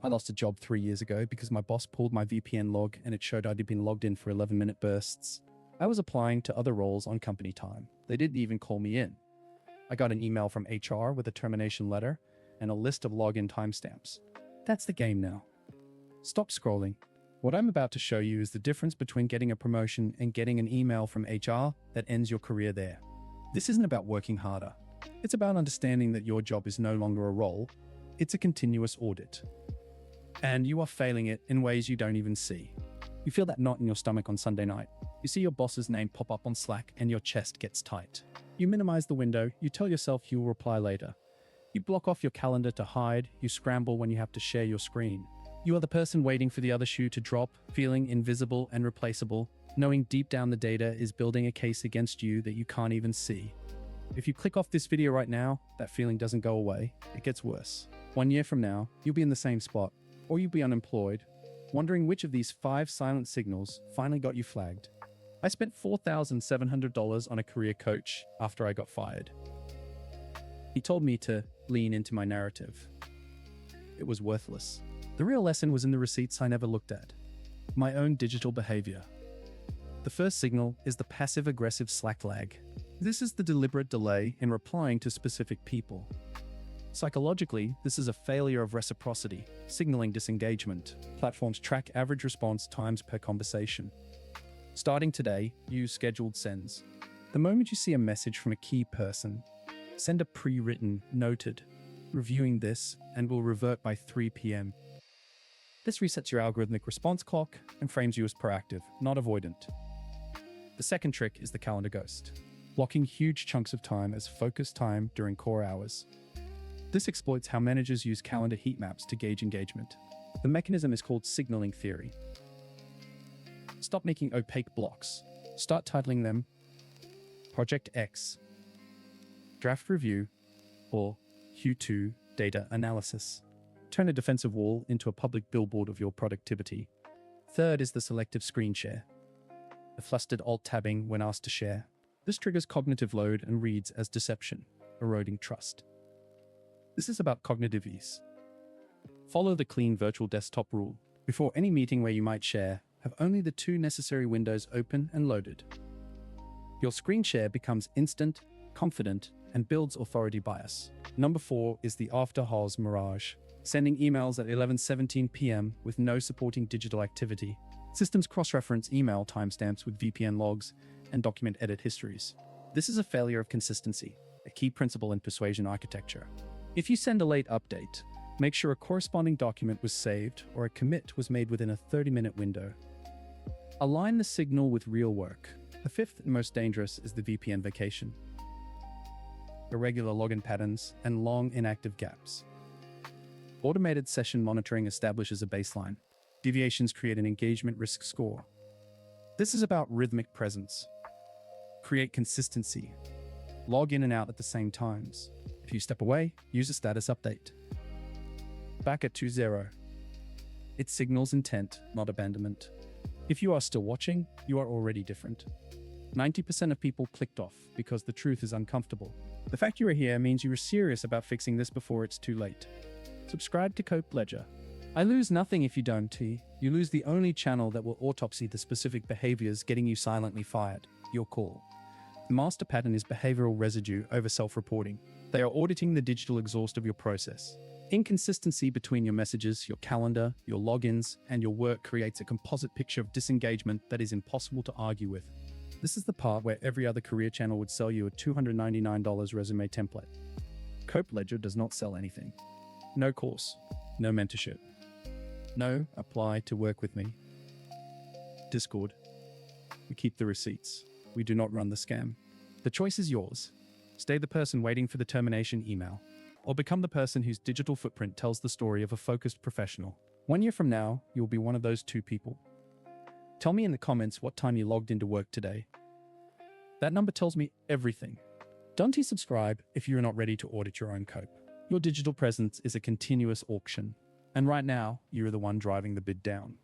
I lost a job 3 years ago because my boss pulled my VPN log and it showed I'd been logged in for 11-minute bursts. I was applying to other roles on company time. They didn't even call me in. I got an email from HR with a termination letter and a list of login timestamps. That's the game now. Stop scrolling. What I'm about to show you is the difference between getting a promotion and getting an email from HR that ends your career there. This isn't about working harder. It's about understanding that your job is no longer a role, it's a continuous audit. And you are failing it in ways you don't even see. You feel that knot in your stomach on Sunday night. You see your boss's name pop up on Slack and your chest gets tight. You minimize the window, you tell yourself you will reply later. You block off your calendar to hide, you scramble when you have to share your screen. You are the person waiting for the other shoe to drop, feeling invisible and replaceable, knowing deep down the data is building a case against you that you can't even see. If you click off this video right now, that feeling doesn't go away, it gets worse. 1 year from now, you'll be in the same spot, or you'll be unemployed, wondering which of these 5 silent signals finally got you flagged. I spent $4,700 on a career coach after I got fired. He told me to lean into my narrative. It was worthless. The real lesson was in the receipts I never looked at. My own digital behavior. The first signal is the passive-aggressive Slack lag. This is the deliberate delay in replying to specific people. Psychologically, this is a failure of reciprocity, signaling disengagement. Platforms track average response times per conversation. Starting today, use scheduled sends. The moment you see a message from a key person, send a pre-written, noted, reviewing this, and will revert by 3 p.m. This resets your algorithmic response clock and frames you as proactive, not avoidant. The second trick is the calendar ghost, blocking huge chunks of time as focused time during core hours. This exploits how managers use calendar heat maps to gauge engagement. The mechanism is called signaling theory. Stop making opaque blocks. Start titling them Project X, Draft Review, or Q2 Data Analysis. Turn a defensive wall into a public billboard of your productivity. Third is the selective screen share. The flustered alt-tabbing when asked to share. This triggers cognitive load and reads as deception, eroding trust. This is about cognitive ease. Follow the clean virtual desktop rule. Before any meeting where you might share, have only the 2 necessary windows open and loaded. Your screen share becomes instant, confident, and builds authority bias. Number 4 is the after-hours Mirage. Sending emails at 11:17 p.m. with no supporting digital activity. Systems cross-reference email timestamps with VPN logs and document edit histories. This is a failure of consistency, a key principle in persuasion architecture. If you send a late update, make sure a corresponding document was saved or a commit was made within a 30-minute window. Align the signal with real work. The 5th and most dangerous is the VPN Vacation. Irregular login patterns and long inactive gaps. Automated session monitoring establishes a baseline. Deviations create an engagement risk score. This is about rhythmic presence. Create consistency. Log in and out at the same times. If you step away, use a status update. Back at 2.0. It signals intent, not abandonment. If you are still watching, you are already different. 90% of people clicked off because the truth is uncomfortable. The fact you are here means you are serious about fixing this before it's too late. Subscribe to Cope Ledger. I lose nothing if you don't, T. You lose the only channel that will autopsy the specific behaviors getting you silently fired. Your call. The master pattern is behavioral residue over self-reporting. They are auditing the digital exhaust of your process. Inconsistency between your messages, your calendar, your logins, and your work creates a composite picture of disengagement that is impossible to argue with. This is the part where every other career channel would sell you a $299 resume template. Cope Ledger does not sell anything. No course, no mentorship, no apply to work with me. Discord. We keep the receipts. We do not run the scam. The choice is yours. Stay the person waiting for the termination email, or become the person whose digital footprint tells the story of a focused professional. 1 year from now, you'll be one of those 2 people. Tell me in the comments what time you logged into work today. That number tells me everything. Don't subscribe if you're not ready to audit your own Cope. Your digital presence is a continuous auction, and right now, you're the one driving the bid down.